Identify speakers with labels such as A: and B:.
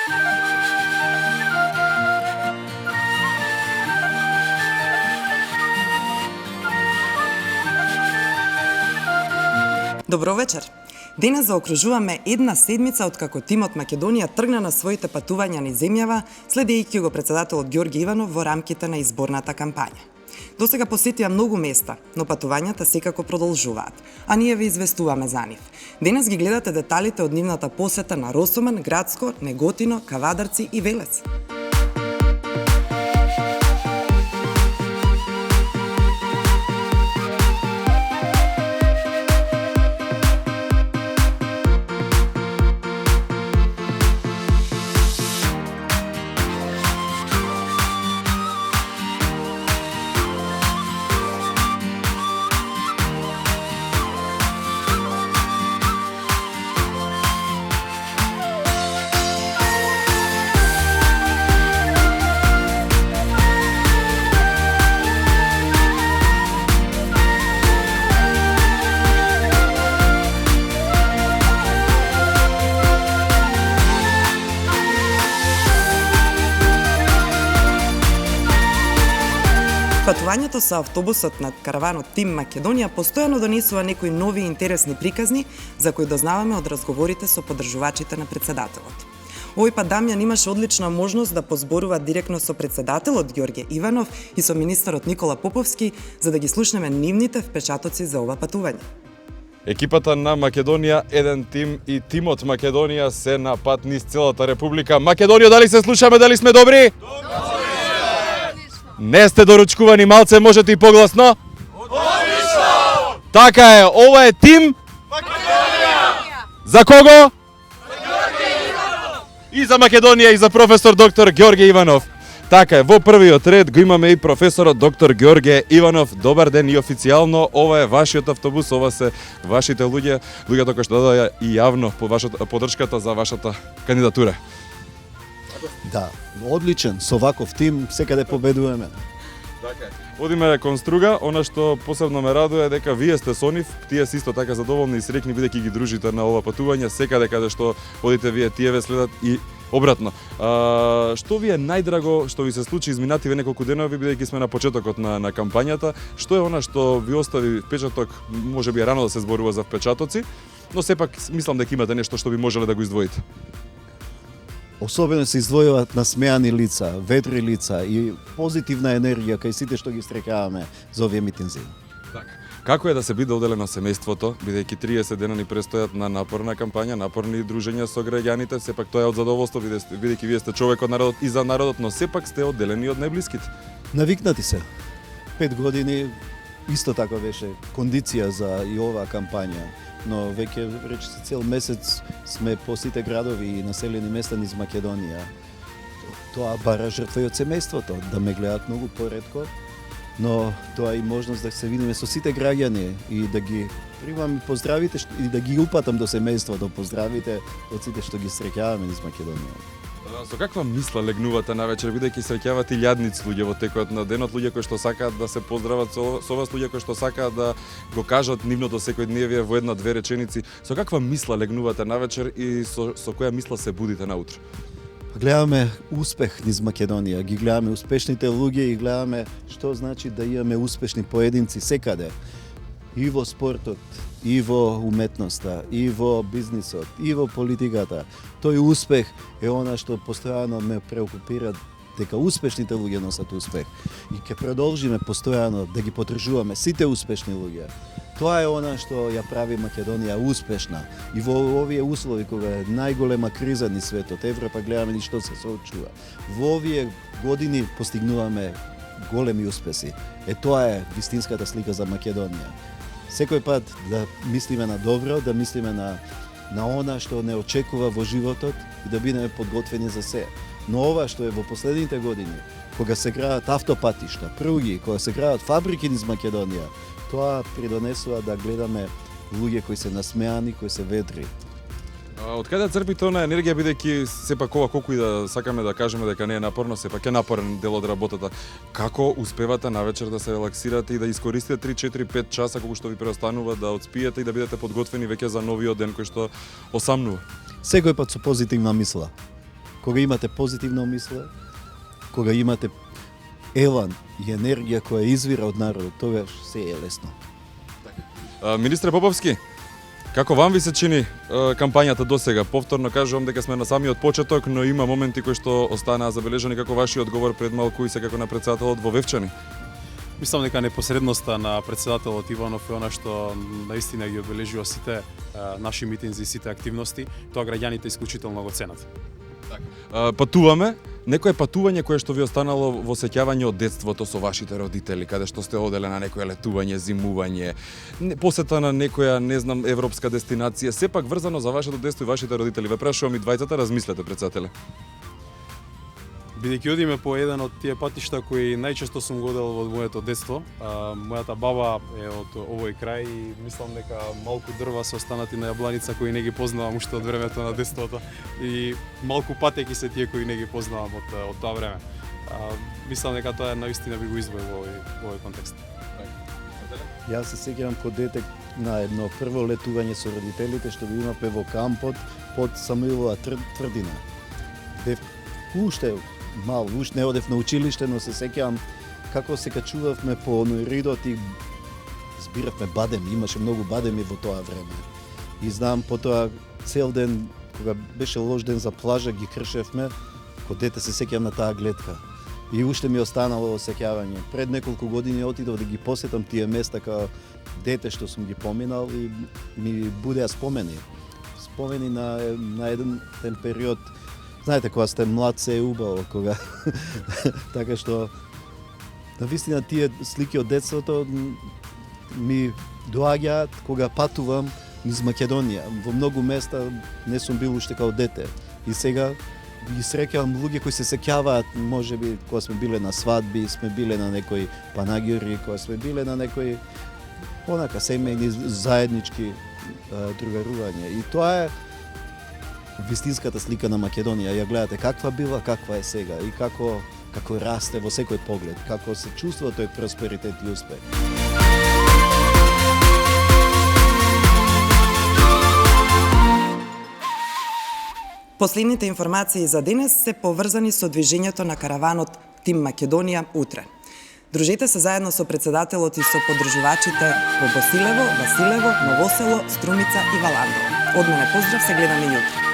A: Добро вечер. Денес заокружуваме една седмица откако тимот Македонија тргна на своите патувања низ земјава, следејќи го председателот Ѓорѓе Иванов во рамките на изборната кампања. Досега посетија многу места, но патувањата секако продолжуваат, а ние ви известуваме за нив. Денес ги гледате деталите од нивната посета на Росоман, Градско, Неготино, Кавадарци и Велес. Патувањето со автобусот на караванот Тим Македонија постојано донесува некои нови и интересни приказни, за кои дознаваме од разговорите со поддржувачите на председателот. Овој пат Дамјан имаше одлична можност да позборува директно со председателот Ѓорѓе Иванов и со министерот Никола Поповски, за да ги слушнеме нивните впечатоци за ова патување.
B: Екипата на Македонија, еден тим и тимот Македонија се на пат низ целата република. Македонија, дали се слушаме, дали сме добри? Не сте доручкувани, малце можете и погласно? Одлично! Така е, ова е тим Македонија! За кого? За Ѓорѓе Иванов! И за Македонија и за професор доктор Ѓорѓе Иванов. Така е, во првиот ред го имаме и професорот доктор Ѓорѓе Иванов. Добар ден и официјално, ова е вашиот автобус, ова се вашите луѓето кои што дадоа и јавно по вашата поддршката за вашата кандидатура.
C: Да, одличен, со ваков тим секаде победуваме.
B: Така е. Одиме кон Струга, она што посебно ме радува е дека вие сте со нив, тие се исто така задоволни и среќни бидејќи ги дружите на ова патување, секаде каде што одите вие тие ве следат и обратно. Што ви е најдраго што ви се случи изминативе неколку денови, бидејќи сме на почетокот на кампањата, што е она што ви остави впечаток, можеби е рано да се зборува за впечатоци, но сепак мислам дека имате нешто што би можеле да го издвоите.
C: Особено се издвојуваат насмеани лица, ветри лица и позитивна енергија кај сите што ги стрекаваме за овие митинзи.
B: Така. Како е да се биде оделено семејството, бидејќи 30 дена ни престојат на напорна кампања, напорни дружења со граѓаните, сепак тоа е од задоволство, бидејќи вие сте човек од народот и за народот, но сепак сте одделени од најблиските.
C: Навикнати се. 5 години исто така беше кондиција за и оваа кампања. Но веќе речиси цел месец сме по сите градови и населени места низ Македонија. Тоа бара жртва и од семејството, да ме гледат многу поретко, но тоа е и можност да се видиме со сите граѓани и да ги примам и поздравите и да ги упатам до семејството, поздравите од сите што ги среќаваме низ Македонија.
B: Со каква мисла легнувате навечер, бидејќи среќавате илјадници луѓе во текот на денот, луѓе кои што сакаат да се поздрават со вас, луѓе кои што сакаат да го кажат нивното секојдневие во една-две реченици. Со каква мисла легнувате навечер и со која мисла се будите наутро?
C: Гледаме успех низ Македонија, ги гледаме успешните луѓе и гледаме што значи да имаме успешни поединци секаде. И во спортот, и во уметноста, и во бизнисот, и во политиката. Тој успех е она што постојано ме преокупира, дека успешните луѓе носат успех. И ќе продолжиме постојано да ги поддржуваме сите успешни луѓе. Тоа е она што ја прави Македонија успешна. И во овие услови кога е најголема криза низ светот, Европа гледаме ни што се соочува. Во овие години постигнуваме големи успеси. Тоа е вистинската слика за Македонија. Секој пат да мислиме на добро, да мислиме на она што не очекува во животот и да бидеме подготвени за се. Но ова што е во последните години, кога се градат автопатишта, пруги, кога се градат фабрики низ Македонија, тоа придонесува да гледаме луѓе кои се насмеани, кои се ветри.
B: Од каде црпите она енергија, бидејќи сепак ова колку и да сакаме да кажеме дека не е напорно, сепак е напорен дел од работата. Како успевате навечер да се релаксирате и да искористите 3, 4, 5 часа колку што ви преостанува да одспиете и да бидете подготвени веќе за новиот ден кој што осамнува?
C: Секој пат со позитивна мисла. Кога имате позитивно мисле, кога имате елан и енергија која извира од народот, тогаш се е лесно.
B: Министре Поповски, како вам ви се чини кампањата до сега? Повторно кажувам дека сме на самиот почеток, но има моменти кои што останаа забележани како вашиот одговор пред малку и се како на претседателот во Вевчани.
D: Мислам дека непосредноста на претседателот Иванов е она што наистина ги обележува сите наши митинзи, сите активности, тоа граѓаните исклучително го ценат.
B: Патуваме, некое патување кое што ви останало во сеќавање од детството со вашите родители, каде што сте оделе на некое летување, зимување, посета на некоја, не знам, европска дестинација, сепак врзано за вашето детство и вашите родители. Ве прашувам и двајцата, размислете, претседателе.
D: Бидејќи одиме по еден од тие патишта кои најчесто сум го одел во моето детство, мојата баба е од овој крај и мислам дека малку дрва се останати на јабланица кои не ги познавам уште од времето на детството и малку патеки се тие кои не ги познавам од тоа време. Мислам дека тоа наистина би го издвоил во овој контекст.
C: Јас се сеќавам ко дете на едно прво летување со родителите што го имавме во кампот под Самуилова тврдина. Бев уште мал, уште не одев на училиште, но се сеќавам како се качувавме по оној ридот и збиравме бадеми, имаше многу бадеми во тоа време. И знам потоа цел ден, кога беше лош ден за плажа, ги кршевме, ко дете се сеќавам на таа гледка. И уште ми останало осеќавање. Пред неколку години отидов да ги посетам тие места као дете што сум ги поминал и ми будеа спомени. Спомени на еден период. Знаете, кога сте млад се е убаво, кога така што навистина тие слики од детството ми доаѓаат кога патувам низ Македонија. Во многу места не сум бил уште као дете. И сега ги среќавам луѓе кои се сеќаваат, можеби кога сме биле на свадби, сме биле на некои панагиори, кога сме биле на некои онака семејни заеднички другарувања. И тоа е вистинската слика на Македонија. Ја гледате каква била, каква е сега и како расте во секој поглед, како се чувствува тој просперитет и успех.
A: Последните информации за денес се поврзани со движењето на караванот Тим Македонија утре. Дружете се заедно со претседателот и со подржувачите во Босилево, Василево, Новосело, Струмица и Валандово. Од мене поздрав, се гледаме јутре.